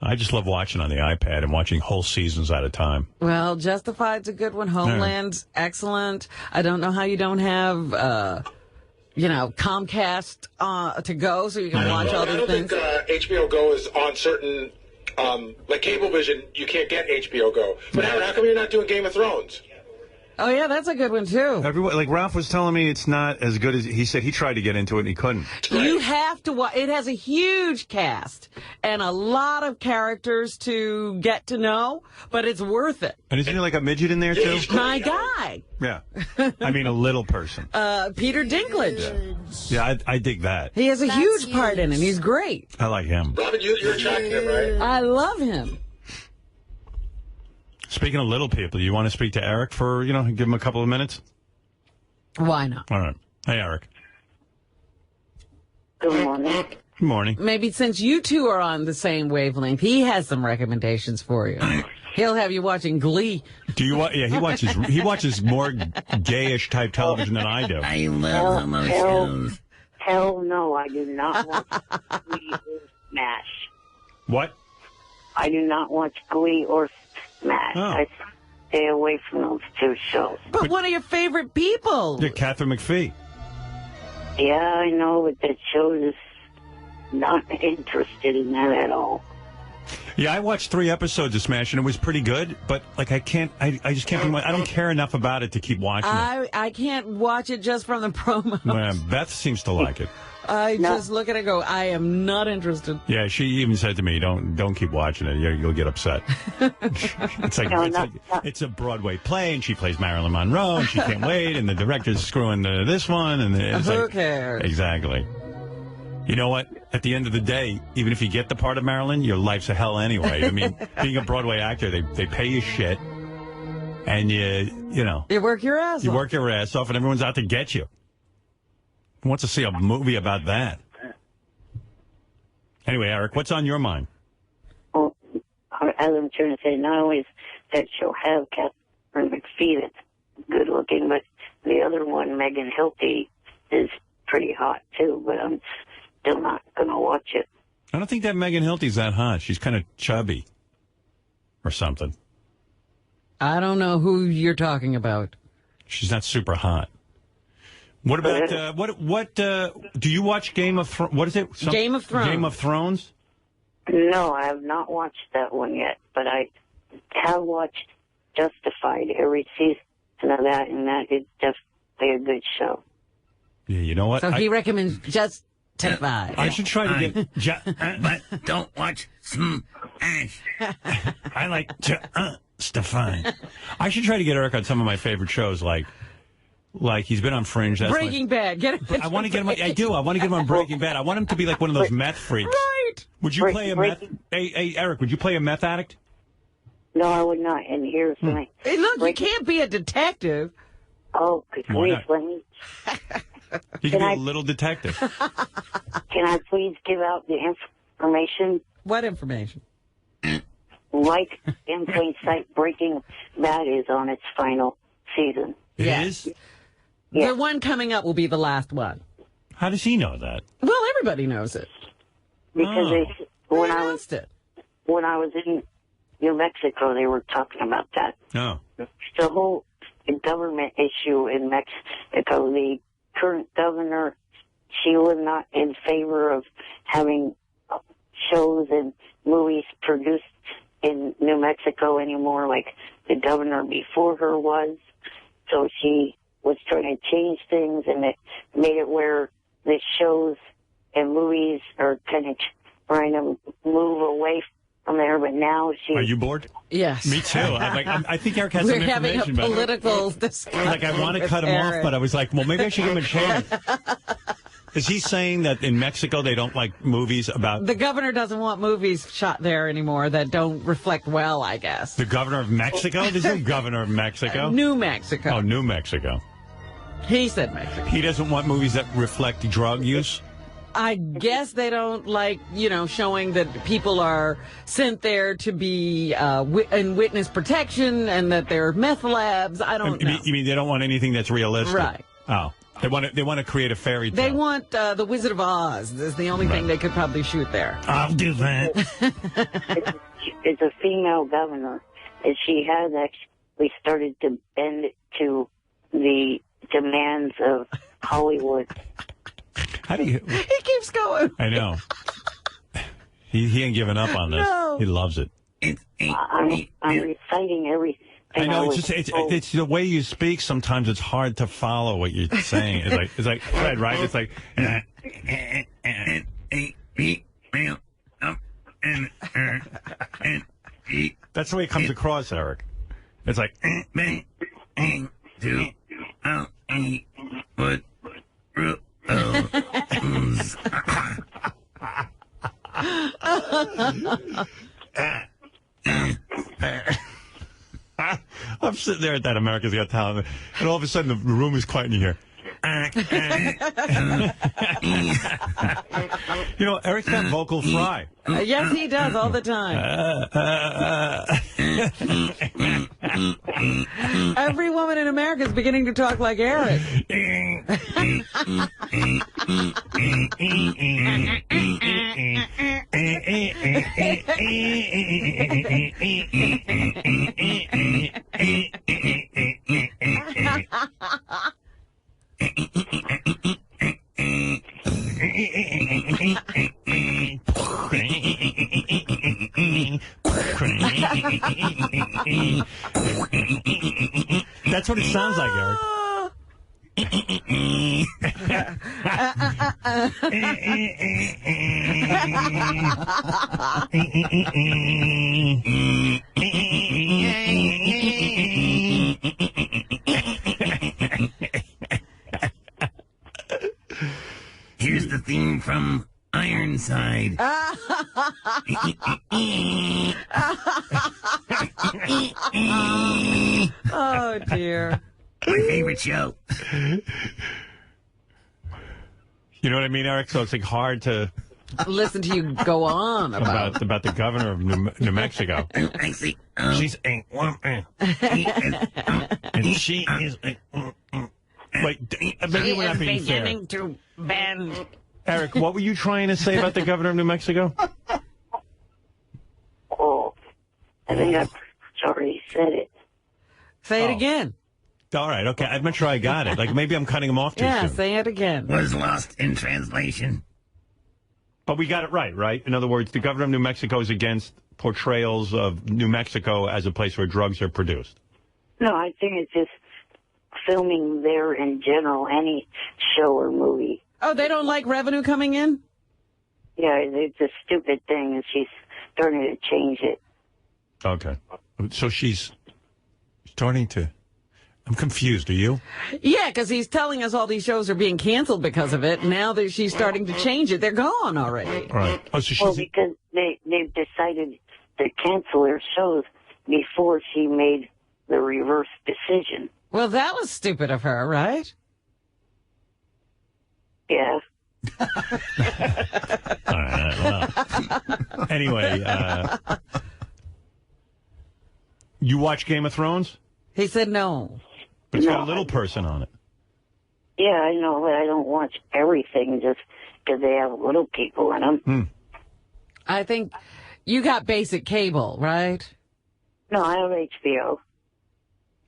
I just love watching on the iPad and watching whole seasons at a time. Well, Justified's a good one. Homeland's excellent. I don't know how you don't have, Comcast to go so you can watch all these things. I don't think HBO Go is on certain, like Cablevision, you can't get HBO Go. But how come you're not doing Game of Thrones? Oh, yeah, that's a good one, too. Everyone, like Ralph was telling me, it's not as good as he said. He tried to get into it and he couldn't. You have to watch. It has a huge cast and a lot of characters to get to know, but it's worth it. And isn't there like a midget in there, too? My guy. Yeah. I mean, a little person. Peter Dinklage. Yeah, I dig that. He has a huge part in it. He's great. I like him. Robin, you're attracting him, right? I love him. Speaking of little people, you want to speak to Eric for, give him a couple of minutes? Why not? All right. Hey, Eric. Good morning. Good morning. Maybe since you two are on the same wavelength, he has some recommendations for you. He'll have you watching Glee. Do you watch? Yeah, he watches more gayish type television than I do. I love those shows. Hell no, I do not watch Glee or Smash. What? I do not watch Glee or Smash. Oh. I stay away from those two shows. But one of your favorite people. Yeah, Catherine McPhee. Yeah, I know, but that show is not interested in that at all. Yeah, I watched 3 episodes of Smash, and it was pretty good, but, I just can't I don't care enough about it to keep watching it. I can't watch it just from the promo. Well, Beth seems to like it. I just look at it and go, I am not interested. Yeah, she even said to me, don't keep watching it. You'll get upset. It's a Broadway play, and she plays Marilyn Monroe, and she can't wait, and the director's screwing this one. And it's Who cares? Exactly. You know what? At the end of the day, even if you get the part of Marilyn, your life's a hell anyway. I mean, being a Broadway actor, they pay you shit, and you work your ass off. You work your ass off, and everyone's out to get you. Who wants to see a movie about that? Anyway, Eric, what's on your mind? Well, as I'm trying to say, not only is that show have Catherine McPhee that's good looking, but the other one, Megan Hilty, is pretty hot too, but I'm still not going to watch it. I don't think that Megan Hilty's that hot. She's kind of chubby or something. I don't know who you're talking about. She's not super hot. What about, do you watch Game of Thrones? What is it? Game of Thrones. Game of Thrones? No, I have not watched that one yet, but I have watched Justified every season of that, and that is definitely a good show. Yeah, you know what? So he recommends Justified. I should try to get... But don't watch Smash. I like Justified. I should try to get Eric on some of my favorite shows, like he's been on Fringe. That's Breaking Bad. Get him. I want to get him. I do. I want to get him on Breaking Bad. I want him to be like one of those meth freaks. Right. Would you play a meth? Hey, Eric, would you play a meth addict? No, I would not. And here's my... Hey, look, you can't be a detective. Oh, please let me... He can be a little detective. Can I please give out the information? What information? Like in plain sight, Breaking Bad is on its final season. It is? Yeah. The one coming up will be the last one. How does he know that? Well, everybody knows it. Because when I was in New Mexico, they were talking about that. Oh. The whole government issue in Mexico, the current governor, she was not in favor of having shows and movies produced in New Mexico anymore like the governor before her was. So she was trying to change things, and it made it where the shows and movies are kind of trying to move away from there. But now Are you bored? Yes. Me too. I think Eric has some We're having information. a political discussion. I want to cut him off, but I was like, well, maybe I should give him a chance. Is he saying that in Mexico they don't like movies about... The governor doesn't want movies shot there anymore that don't reflect well, I guess. The governor of Mexico? There's no governor of Mexico. New Mexico. Oh, New Mexico. He said Mexico. He doesn't want movies that reflect drug use? I guess they don't like, showing that people are sent there to be in witness protection and that they're meth labs. I don't know. You mean they don't want anything that's realistic? Right. Oh. They want to create a fairy tale. They want the Wizard of Oz. Is the only thing they could probably shoot there. I'll do that. It's a female governor, and she has actually started to bend to the demands of Hollywood. How do you? He keeps going. I know. He ain't giving up on this. No. He loves it. I'm reciting everything. I know. It's the way you speak. Sometimes it's hard to follow what you're saying. It's like Fred, right? It's like. That's the way it comes across, Eric. It's like. I'm sitting there at that America's Got Talent, and all of a sudden the room is quiet and you hear. You know, Eric's got vocal fry. Yes, he does all the time. Every woman in America is beginning to talk like Eric. That's what it sounds like, Eric. Here's the theme from Ironside. Oh, dear. My favorite show. You know what I mean, Eric? So it's like hard to Listen to you go on about the governor of New Mexico. I see. She's a woman, and she is a. Wait, maybe we're not being fair. beginning to bend. Eric, what were you trying to say about the governor of New Mexico? Oh, I think I've already said it. Say it again. All right, okay. I'm not sure I got it. Like, maybe I'm cutting him off too Yeah, soon. say it again. Was lost in translation. But we got it right? In other words, the governor of New Mexico is against portrayals of New Mexico as a place where drugs are produced. No, I think it's just filming there in general, any show or movie. Oh, they don't like revenue coming in? Yeah, it's a stupid thing, and she's starting to change it. Okay. So she's starting to... I'm confused. Are you? Yeah, because he's telling us all these shows are being canceled because of it. Now that she's starting to change it, they're gone already. Right. Oh, so she's... Well, because they've decided to cancel their shows before she made the reverse decision. Well, that was stupid of her, right? Yeah. All right, well. Anyway, you watch Game of Thrones? He said no. But it's got a little person on it. Yeah, I know, but I don't watch everything just because they have little people in them. I think you got basic cable, right? No, I have HBO.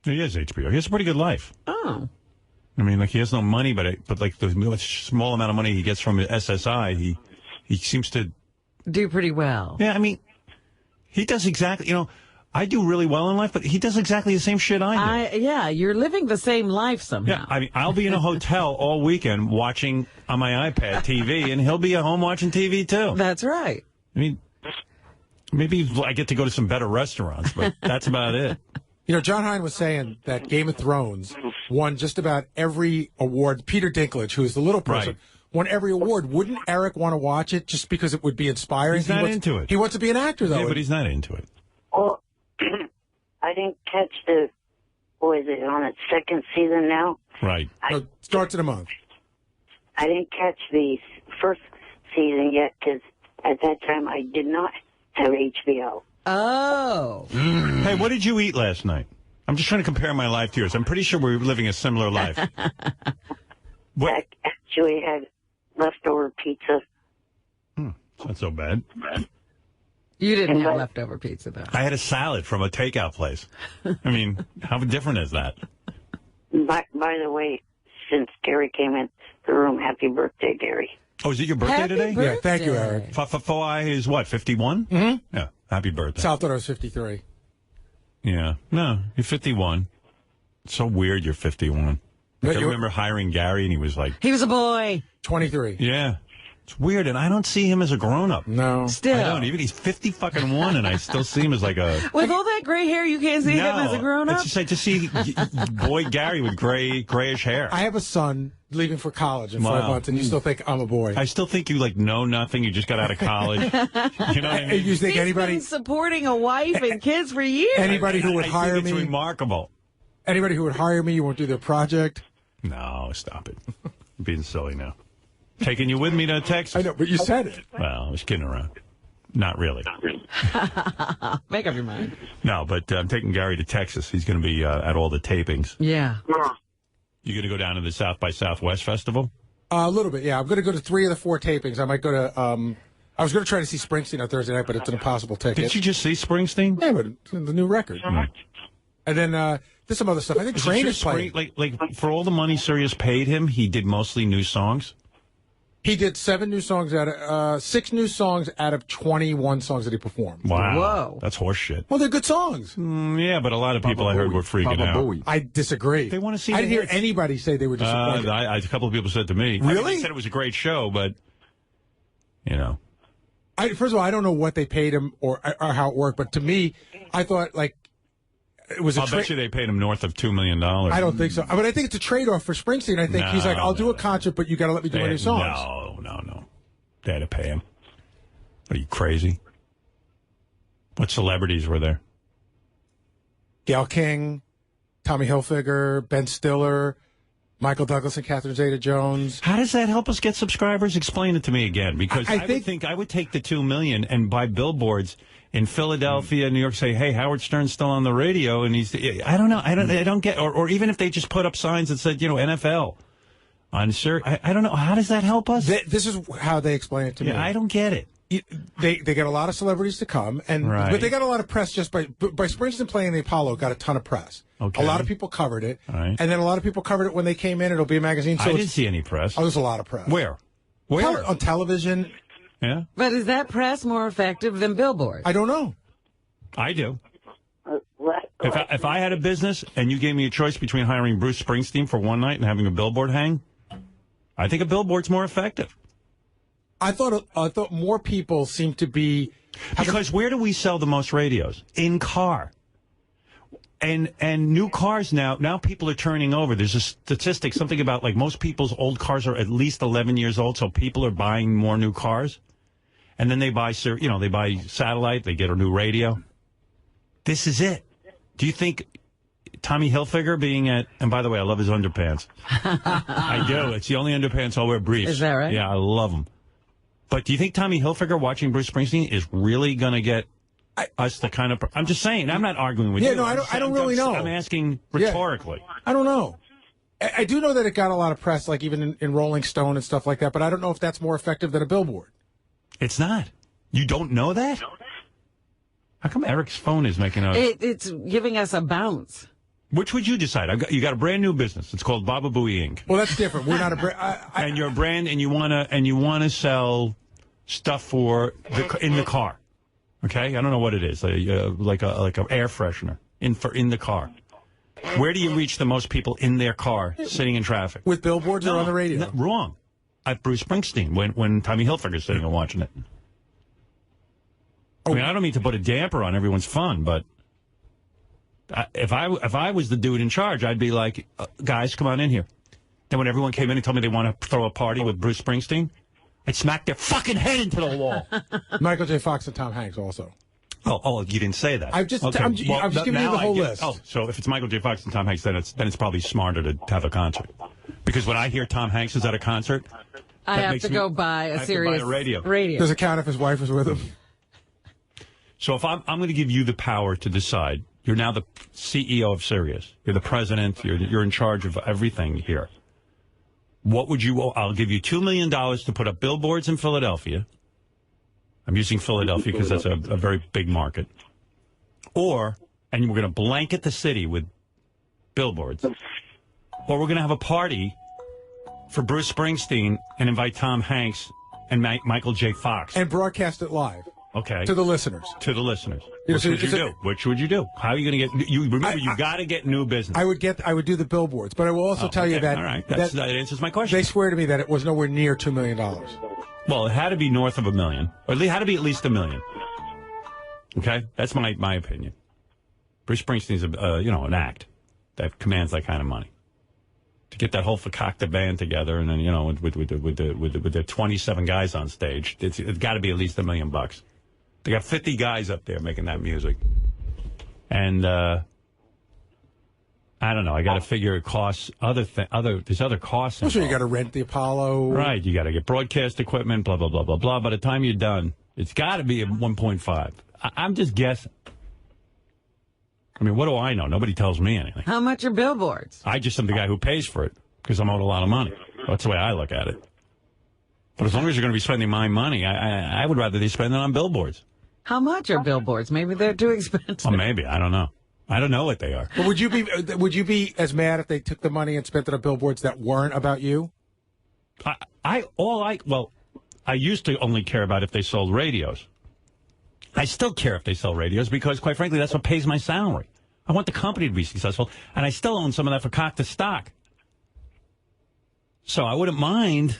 He has HBO. He has a pretty good life. Oh. I mean, like, he has no money, but like the small amount of money he gets from SSI, he seems to do pretty well. Yeah, I mean, he does exactly, I do really well in life, but he does exactly the same shit I do. Yeah, you're living the same life somehow. Yeah, I mean, I'll be in a hotel all weekend watching on my iPad TV, and he'll be at home watching TV too. That's right. I mean, maybe I get to go to some better restaurants, but that's about it. John Hein was saying that Game of Thrones won just about every award. Peter Dinklage, who is the little person, won every award. Wouldn't Eric want to watch it just because it would be inspiring? He's not into it. He wants to be an actor, though. Yeah, but he's not into it. Well, I didn't catch what is it, on its second season now? Right. No, starts in a month. I didn't catch the first season yet because at that time I did not have HBO. Oh. Hey, what did you eat last night? I'm just trying to compare my life to yours. I'm pretty sure we're living a similar life. What? I actually had leftover pizza. It's not so bad. You didn't have leftover pizza, though. I had a salad from a takeout place. I mean, how different is that? By the way, since Gary came in the room, happy birthday, Gary. Oh, is it your birthday Happy today? birthday. Yeah, thank you, Eric. Fawai is what, 51? Mm-hmm. Yeah, happy birthday. South thought I was 53. Yeah. No, you're 51. It's so weird you're 51. But I you're- remember hiring Gary, and he was like, He was a boy. 23. yeah. It's weird, and I don't see him as a grown-up. No. Still. I don't. Even he's 50-fucking-1, and I still see him as like a... With all that gray hair, you can't see him as a grown-up? It's just, I just see boy Gary with grayish hair. I have a son leaving for college in 5 Wow. months, and you still think I'm a boy. I still think you, like, know nothing. You just got out of college. You know what I mean? You think He's anybody been supporting a wife and kids for years. anybody who would I hire think it's me, remarkable. anybody who would hire me, you won't do their project. No, stop it. I'm being silly now. Taking you with me to Texas? I know, but you said it. Well, I was kidding around. Not really. Make up your mind. No, but I'm taking Gary to Texas. He's going to be at all the tapings. Yeah. You going to go down to the South by Southwest Festival? A little bit, yeah. I'm going to go to 3 of the 4 tapings. I might go to. I was going to try to see Springsteen on Thursday night, but it's an impossible ticket. Did you just see Springsteen? Yeah, but it's the new record. And then there's some other stuff. I think Train is playing. Like for all the money Sirius paid him, he did mostly new songs. He did 7 new songs out of 6 new songs out of 21 songs that he performed. Wow, Whoa. that's horseshit. Well, they're good songs. Yeah, but a lot of people I heard were freaking out. I disagree. They want to see. I the didn't hear hits. anybody say they were disappointed. A couple of people said to me, Really? they said it was a great show, but you know, First of all, I don't know what they paid him or how it worked, but to me, I thought like it was a I'll bet you they paid him north of $2 million. I don't think so. But I think it's a trade-off for Springsteen. I think he's like, I'll do a concert, but you got to let me do my new songs. No. They had to pay him. Are you crazy? What celebrities were there? Gayle King, Tommy Hilfiger, Ben Stiller, Michael Douglas and Catherine Zeta-Jones. How does that help us get subscribers? Explain it to me again, because I think I would take the $2 million and buy billboards in Philadelphia, New York, say, "Hey, Howard Stern's still on the radio," and he's. I don't know. I don't get. Or even if they just put up signs that said, NFL. On sure, I don't know. How does that help us? This is how they explain it to me. I don't get it. They get a lot of celebrities to come, but they got a lot of press just by Springsteen playing the Apollo. Got a ton of press. Okay. A lot of people covered it, Right. and then a lot of people covered it when they came in. It'll be a magazine. So I didn't see any press. Oh, there's a lot of press. Where? On television. Yeah, But is that press more effective than Billboard? I don't know. I do. If I had a business and you gave me a choice between hiring Bruce Springsteen for one night and having a billboard hang, I think a billboard's more effective. I thought more people seem to be because where do we sell the most radios? In car. And new cars now people are turning over. There's a statistic, something about like most people's old cars are at least 11 years old, so people are buying more new cars. And then they buy satellite, they get a new radio. This is it. Do you think Tommy Hilfiger being at, and by the way, I love his underpants. I do. It's the only underpants I'll wear briefs. Is that right? Yeah, I love them. But do you think Tommy Hilfiger watching Bruce Springsteen is really going to get us the kind of... I'm just saying. I'm not arguing with you. Yeah, no, I don't really know. I'm asking rhetorically. Yeah, I don't know. I do know that it got a lot of press, like even in Rolling Stone and stuff like that, but I don't know if that's more effective than a billboard. It's not. You don't know that? How come Eric's phone is making a... It's giving us a bounce. Which would you decide? You got a brand new business. It's called Baba Booey Inc. Well, that's different. We're not a brand. And you're a brand, and you wanna sell stuff for in the car. Okay, I don't know what it is. Like a air freshener in the car. Where do you reach the most people in their car sitting in traffic? With billboards or on the radio? No, wrong. At Bruce Springsteen when Tommy Hilfiger's sitting and watching it. I mean, I don't mean to put a damper on everyone's fun, but if I was the dude in charge, I'd be like, guys, come on in here. Then when everyone came in and told me they want to throw a party with Bruce Springsteen, I'd smack their fucking head into the wall. Michael J. Fox and Tom Hanks also. Oh, you didn't say that. I'm just giving you the whole list. Oh, so if it's Michael J. Fox and Tom Hanks, then it's probably smarter to have a concert. Because when I hear Tom Hanks is at a concert, I have to go buy a Sirius radio. Does it count if his wife was with him? So if I'm going to give you the power to decide, you're now the CEO of Sirius. You're the president. You're in charge of everything here. what would you? I'll give you $2 million to put up billboards in Philadelphia. I'm using Philadelphia because that's a very big market. And we're going to blanket the city with billboards. Or we're going to have a party for Bruce Springsteen and invite Tom Hanks and Michael J. Fox. And broadcast it live. Okay. To the listeners. To the listeners. Yeah, Which would you do? Which would you do? How are you going to get... Remember, you got to get new business. I would do the billboards, but I will also tell you that... All right. That answers my question. They swear to me that it was nowhere near $2 million. Well, it had to be north of $1 million. Or it had to be at least $1 million. Okay? That's my opinion. Bruce Springsteen's an act that commands that kind of money. To get that whole Fakakta band together, and then with the 27 guys on stage, it's got to be at least $1 million. They got 50 guys up there making that music, and I don't know. I got to figure it costs there's other costs. I'm sure you got to rent the Apollo, right? You got to get broadcast equipment, blah blah blah blah blah. By the time you're done, it's got to be at 1.5. I'm just guessing. I mean, what do I know? Nobody tells me anything. How much are billboards? I just am the guy who pays for it because I'm owed a lot of money. That's the way I look at it. But as long as you're going to be spending my money, I would rather they spend it on billboards. How much are billboards? Maybe they're too expensive. Well, maybe. I don't know. I don't know what they are. But would you be as mad if they took the money and spent it on billboards that weren't about you? I used to only care about if they sold radios. I still care if they sell radios because, quite frankly, that's what pays my salary. I want the company to be successful, and I still own some of that Fakakta stock. So I wouldn't mind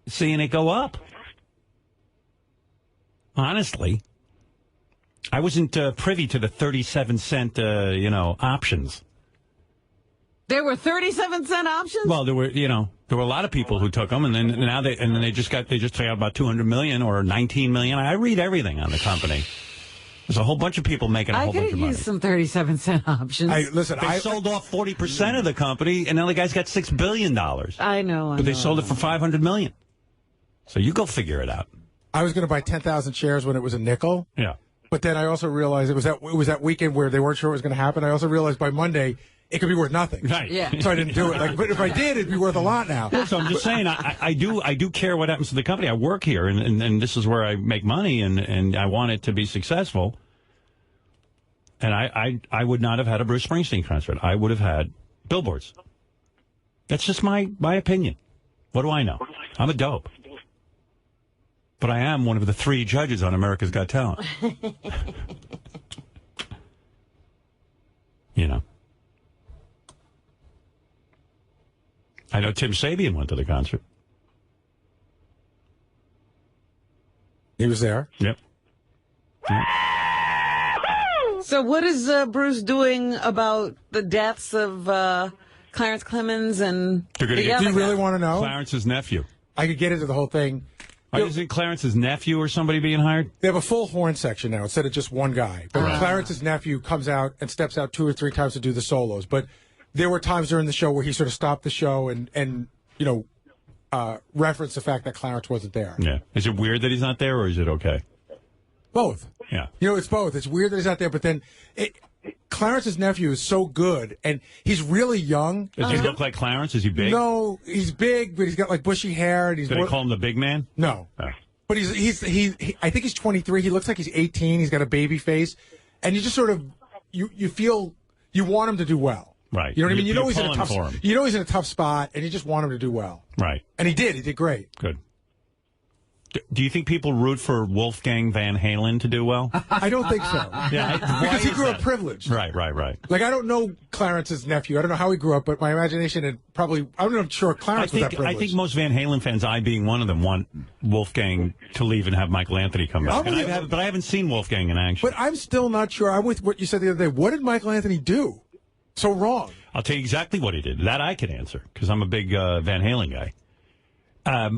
seeing it go up. Honestly, I wasn't privy to the 37-cent, options. There were 37-cent options? Well, there were a lot of people who took them, and then they just paid out about $200 million or $19 million. I read everything on the company. There's a whole bunch of people making a whole bunch of money. I could use some 37-cent options. They sold off 40% of the company, and now the guy's got $6 billion. I know. But they sold it for $500 million. So you go figure it out. I was going to buy 10,000 shares when it was a nickel. Yeah. But then I also realized it was that weekend where they weren't sure what was going to happen. I also realized by Monday it could be worth nothing. Right. Yeah. So I didn't do it. But if I did, it'd be worth a lot now. So I'm just saying, I do care what happens to the company. I work here, and this is where I make money, and I want it to be successful. And I would not have had a Bruce Springsteen concert. I would have had billboards. That's just my opinion. What do I know? I'm a dope. But I am one of the 3 judges on America's Got Talent. I know Tim Sabian went to the concert. He was there. Yep. So what is Bruce doing about the deaths of Clarence Clemens and Do you really want to know? Clarence's nephew. I could get into the whole thing. Is it Clarence's nephew or somebody being hired? They have a full horn section now instead of just one guy. But Clarence's nephew comes out and steps out 2 or 3 times to do the solos. But there were times during the show where he sort of stopped the show and referenced the fact that Clarence wasn't there. Yeah. Is it weird that he's not there, or is it okay? Both. Yeah. It's both. It's weird that he's not there, but then Clarence's nephew is so good, and he's really young. Does he look like Clarence? Is he big? No, he's big, but he's got like bushy hair. And he's Did they call him the big man? No. Oh. But he I think he's 23. He looks like he's 18. He's got a baby face, and you just sort of you feel you want him to do well. Right. You know what I mean? You're He's in a pulling tough. for him. He's in a tough spot, and you just want him to do well. Right. And he did. He did great. Good. Do you think people root for Wolfgang Van Halen to do well? I don't think so. Yeah. Because he grew up privileged. Right. Like, I don't know Clarence's nephew. I don't know how he grew up, but my imagination had probably, I'm not sure Clarence was that privileged. I think most Van Halen fans, I being one of them, want Wolfgang to leave and have Michael Anthony come back. But I haven't seen Wolfgang in action. But I'm still not sure. I'm with what you said the other day. What did Michael Anthony do so wrong? I'll tell you exactly what he did. That I can answer, because I'm a big Van Halen guy.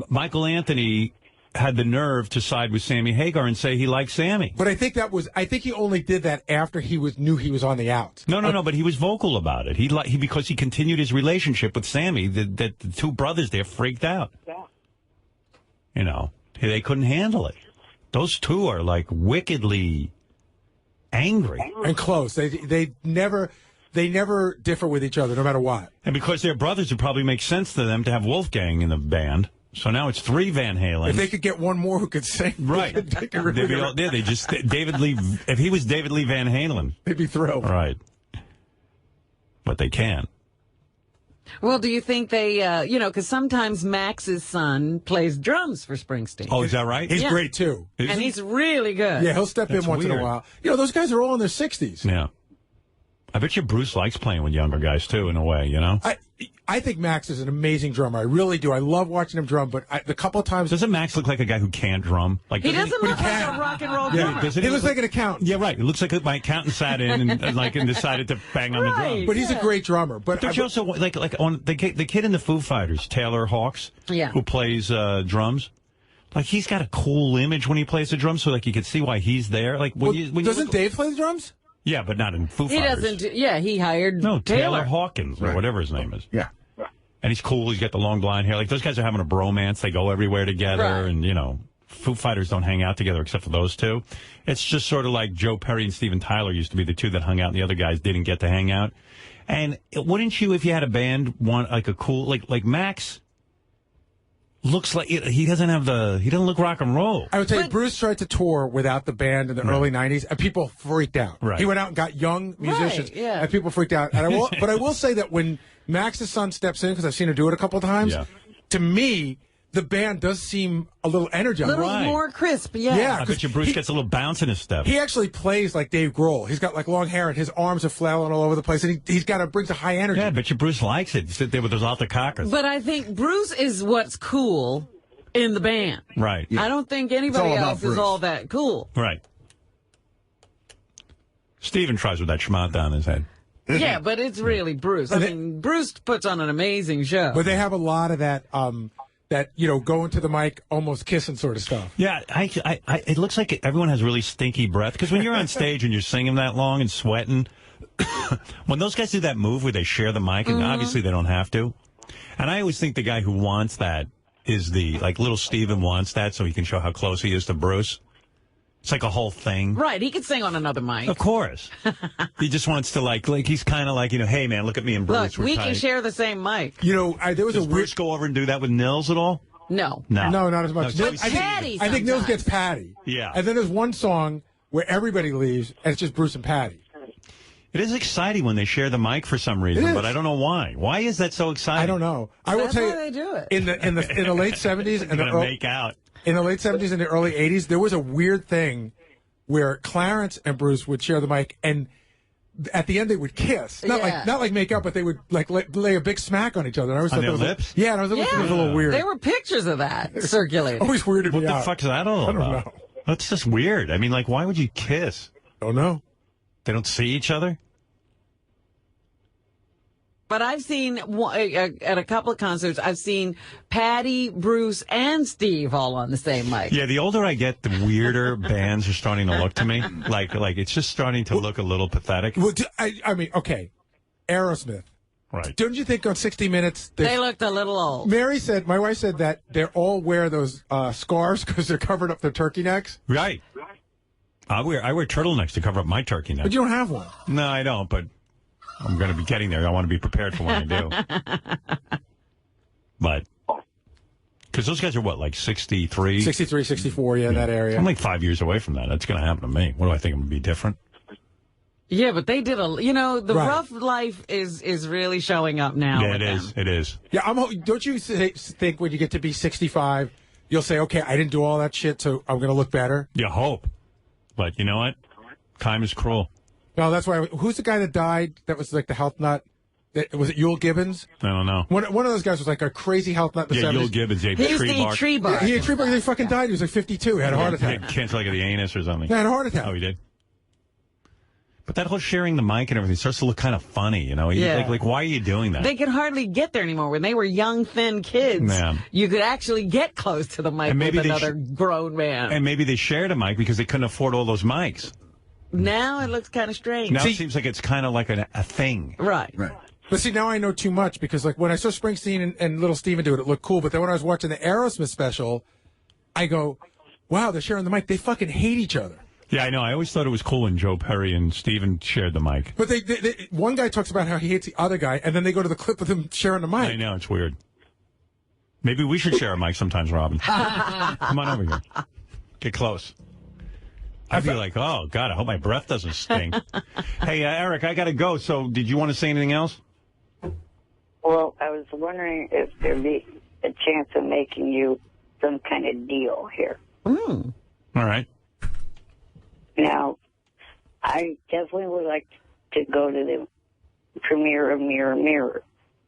Michael Anthony had the nerve to side with Sammy Hagar and say he liked Sammy. But I think he only did that after knew he was on the out. No, but he was vocal about it. Because he continued his relationship with Sammy, that the 2 brothers there freaked out. They couldn't handle it. Those 2 are like wickedly angry. And close. They never, they never differ with each other, no matter what. And because they're brothers, it probably makes sense to them to have Wolfgang in the band. So now it's 3 Van Halen. If they could get one more who could sing, Right. they could really They just David Lee. If he was David Lee Van Halen, they'd be thrilled. right? But they can't. Well, do you think they, because sometimes Max's son plays drums for Springsteen. Oh, is that right? He's great too. Is and he? he's really good. Yeah, he'll step That's in once in weird. a while. Those guys are all in their 60s. Yeah. I bet you Bruce likes playing with younger guys too, in a way. I think Max is an amazing drummer. I really do. I love watching him drum. But the couple of times Doesn't Max look like a guy who can't drum? Like He doesn't look like can. a rock and roll Yeah, drummer. doesn't he looks like an accountant. Yeah, right. It looks like my accountant sat in and decided to bang on the Right. drum. But he's a great drummer. But Don't you also like on the kid in the Foo Fighters, Taylor Hawkes, Yeah. who plays drums? Like he's got a cool image when he plays the drums, so like you could see why he's there. Like when you doesn't Dave play the drums? Yeah, but not in Foo He Fighters. doesn't. Yeah, he hired No, Taylor Taylor. Hawkins or whatever his name is. Yeah. And he's cool. He's got the long blonde hair. Like those guys are having a bromance. They go everywhere together, Right. and Foo Fighters don't hang out together except for those two. It's just sort of like Joe Perry and Steven Tyler used to be the two that hung out, and the other guys didn't get to hang out. And wouldn't you, if you had a band, want like a cool like Max? Looks like he doesn't look rock and roll. I would say Bruce tried to tour without the band in the early 90s, and people freaked out. Right. He went out and got young musicians, Right, yeah. and people freaked out. And but I will say that when Max's son steps in, because I've seen her do it a couple of times, Yeah. to me, the band does seem a little energized. Little Right. more crisp, yeah. Yeah. I bet you Bruce gets a little bounce in his step. He actually plays like Dave Grohl. He's got like long hair, and his arms are flailing all over the place, and he's brings a high energy. Yeah, I bet you Bruce likes it. Sit there with those alta cockers. But I think Bruce is what's cool in the band. Right. I don't think anybody all about else is Bruce. all that cool. Right. Steven tries with that schmont down his head. Yeah, but it's really Bruce. I mean, Bruce puts on an amazing show. But they have a lot of that, going to the mic, almost kissing sort of stuff. Yeah, it looks like everyone has really stinky breath. Because when you're on stage and you're singing that long and sweating, when those guys do that move where they share the mic, and obviously they don't have to. And I always think the guy who wants that is little Steven wants that so he can show how close he is to Bruce. It's like a whole thing. Right, he could sing on another mic. Of course. He just wants to like he's kind of like, hey man, look at me and Bruce. Look, we're we tight. can share the same mic. There was Does a weird. Bruce go over and do that with Nils at all? No. No. No, not as much. No, Nils- but Patty I think Nils sometimes. gets Patty. Yeah. And then there's one song where everybody leaves, and it's just Bruce and Patty. It is exciting when they share the mic for some It reason, is. but I don't know why. Why is that so exciting? I don't know. I will That's tell why you, they do it. in the late 70s and They're the gonna make out. in the late 70s and the early 80s, there was a weird thing where Clarence and Bruce would share the mic, and at the end they would kiss. Not Yeah. like make up, but they would like lay a big smack on each other. And I always On thought their that was lips? Yeah, and I was always thought it was a little weird. There were pictures of that circulating. Always weirded What me the out. fuck's that all don't about? know. That's just weird. I mean, why would you kiss? Don't know. They don't see each other? But I've seen, at a couple of concerts, I've seen Patty, Bruce, and Steve all on the same mic. Yeah, the older I get, the weirder bands are starting to look to me. Like it's just starting to look a little pathetic. Well, I mean, okay, Aerosmith. Right. Don't you think on 60 Minutes They looked a little old. my wife said that they all wear those scarves because they're covering up their turkey necks? Right. I wear turtlenecks to cover up my turkey neck. But you don't have one. No, I don't, but I'm going to be getting there. I want to be prepared for when I do. But, because those guys are what, like 63? 63, 64, yeah, in that area. I'm like 5 years away from that. That's going to happen to me. What do I think? I'm going to be different? Yeah, but they did the Right. rough life is really showing up now. Yeah, with it them. is. It is. Yeah, don't you think when you get to be 65, you'll say, okay, I didn't do all that shit, so I'm going to look better? You hope. But you know what? Time is cruel. No, that's why. Who's the guy that died that was like the health nut? Was it Yul Gibbons? I don't know. One of those guys was like a crazy health nut in the Yeah, 70s. Yul Gibbons ate He used tree to eat bark. tree bark. He had tree bark. He fucking died. He was like 52. He had a heart He attack. had cancer like of the anus or something. He had a heart attack. Oh, he did? But that whole sharing the mic and everything starts to look kind of funny, you know? Yeah. Like, why are you doing that? They could hardly get there anymore. When they were young, thin kids, Yeah. you could actually get close to the mic And maybe with they another grown man. And maybe they shared a mic because they couldn't afford all those mics. Now it looks kind of strange. Now it seems like it's kind of like a thing. Right. But see, now I know too much because, like, when I saw Springsteen and Little Steven do it, it looked cool. But then when I was watching the Aerosmith special, I go, wow, they're sharing the mic. They fucking hate each other. Yeah, I know. I always thought it was cool when Joe Perry and Steven shared the mic. But one guy talks about how he hates the other guy, and then they go to the clip with him sharing the mic. I know, it's weird. Maybe we should share a mic sometimes, Robin. Come on over here. Get close. I'd be like, oh, God, I hope my breath doesn't stink. Hey, Eric, I got to go. So did you want to say anything else? Well, I was wondering if there'd be a chance of making you some kind of deal here. Mm. All right. Now, I definitely would like to go to the premiere of Mirror Mirror.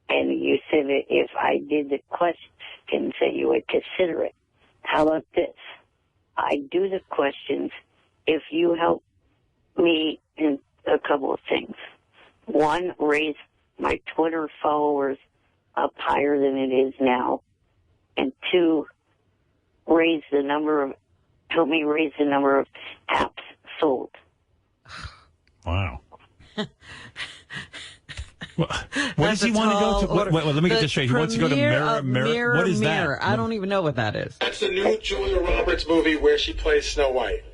And you said that if I did the questions that you would consider it. How about this? I do the questions if you help me in a couple of things. One, raise my Twitter followers up higher than it is now. And two, help me raise the number of apps sold. Wow. What does he want to go to? Wait, let me get this straight. He wants to go to Mirror. What is that? I don't even know what that is. That's the new Julia Roberts movie where she plays Snow White.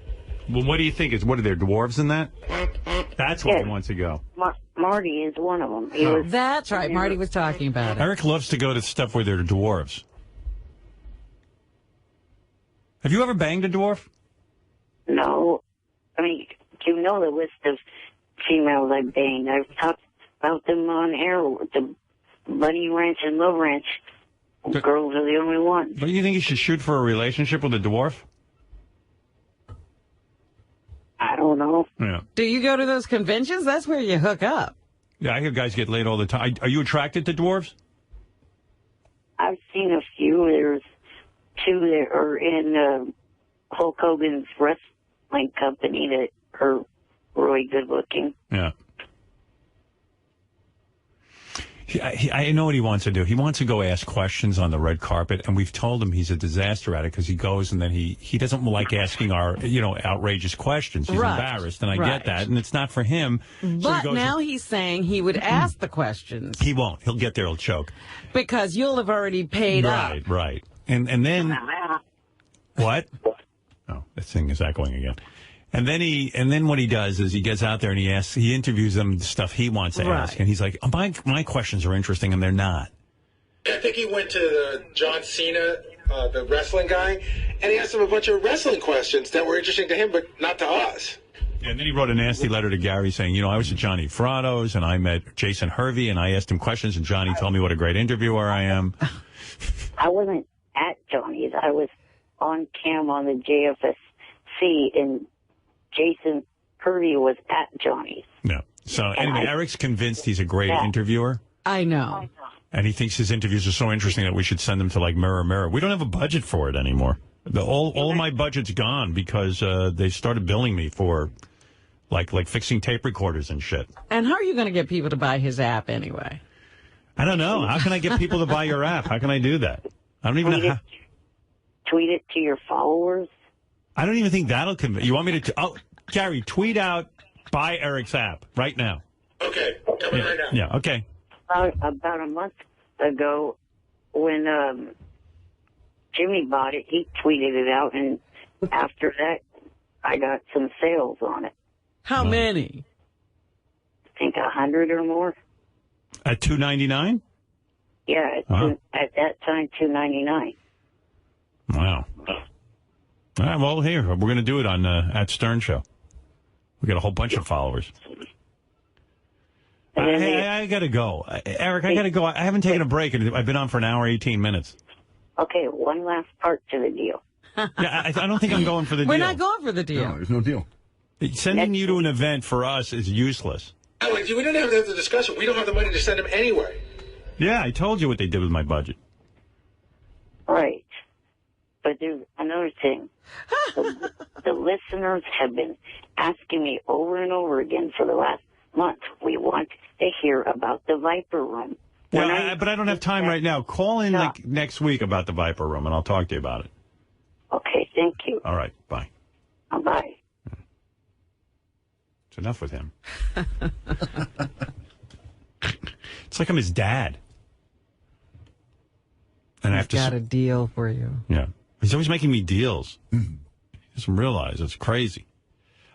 Well, what do you think? What are there, dwarves in that? That's where he wants to go. Marty is one of them. That's right. Marty was talking about it. Eric loves to go to stuff where there are dwarves. Have you ever banged a dwarf? No. I mean, you know the list of females I've banged. I've talked about them on air with the Bunny Ranch and Love Ranch. Girls are the only ones. Don't you think you should shoot for a relationship with a dwarf? I don't know. Yeah. Do you go to those conventions? That's where you hook up. Yeah, I hear guys get laid all the time. Are you attracted to dwarves? I've seen a few. There's two that are in Hulk Hogan's wrestling company that are really good looking. Yeah. I know what he wants to do. He wants to go ask questions on the red carpet, and we've told him he's a disaster at it because he goes and then he doesn't like asking our outrageous questions. He's embarrassed, and I get that, and it's not for him. But so now he's saying he would ask the questions. He won't. He'll get there. He'll choke because you'll have already paid up. Right. And then what? Oh, this thing is echoing again. And then what he does is he gets out there and he interviews them the stuff he wants to ask, and he's like, oh, my questions are interesting, and they're not. I think he went to John Cena, the wrestling guy, and he asked him a bunch of wrestling questions that were interesting to him, but not to us. Yeah, and then he wrote a nasty letter to Gary saying, I was at Johnny Fratto's, and I met Jason Hervey, and I asked him questions, and Johnny told me what a great interviewer I am. I wasn't at Johnny's. I was on cam on the JFSC, and Jason Hervey was at Johnny's. Yeah. So anyway, Eric's convinced he's a great interviewer. I know. And he thinks his interviews are so interesting that we should send them to like Mirror Mirror. We don't have a budget for it anymore. All my budget's gone because they started billing me for like fixing tape recorders and shit. And how are you going to get people to buy his app anyway? I don't know. How can I get people to buy your app? How can I do that? I don't even know how. Tweet it to your followers. I don't even think that'll convince. You want me to? Gary, tweet out, buy Eric's app right now. Okay, coming right now. Yeah, okay. About a month ago, when Jimmy bought it, he tweeted it out, and after that, I got some sales on it. How many? I think 100 or more. At $2.99? Yeah, at that time, $2.99. Wow. All right, well, here, we're going to do it on at Stern Show. We got a whole bunch of followers. I got to go. Eric, I got to go. I haven't taken a break, and I've been on for an hour, 18 minutes. Okay, one last part to the deal. Yeah, I don't think I'm going for the deal. We're not going for the deal. No, there's no deal. Sending you to an event for us is useless. Alex, we didn't have to have the discussion. We don't have the money to send him anyway. Yeah, I told you what they did with my budget. Right. But there's another thing. The listeners have been asking me over and over again for the last month. We want to hear about the Viper Room. Yeah, but I don't have time right now. Call in like next week about the Viper Room, and I'll talk to you about it. Okay, thank you. All right, bye. Bye. It's enough with him. It's like I'm his dad. And I have to got a deal for you. Yeah. He's always making me deals. He doesn't realize it's crazy.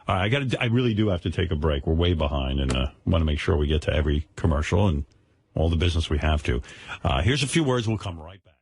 I really do have to take a break. We're way behind, and want to make sure we get to every commercial and all the business we have to. Here's a few words. We'll come right back.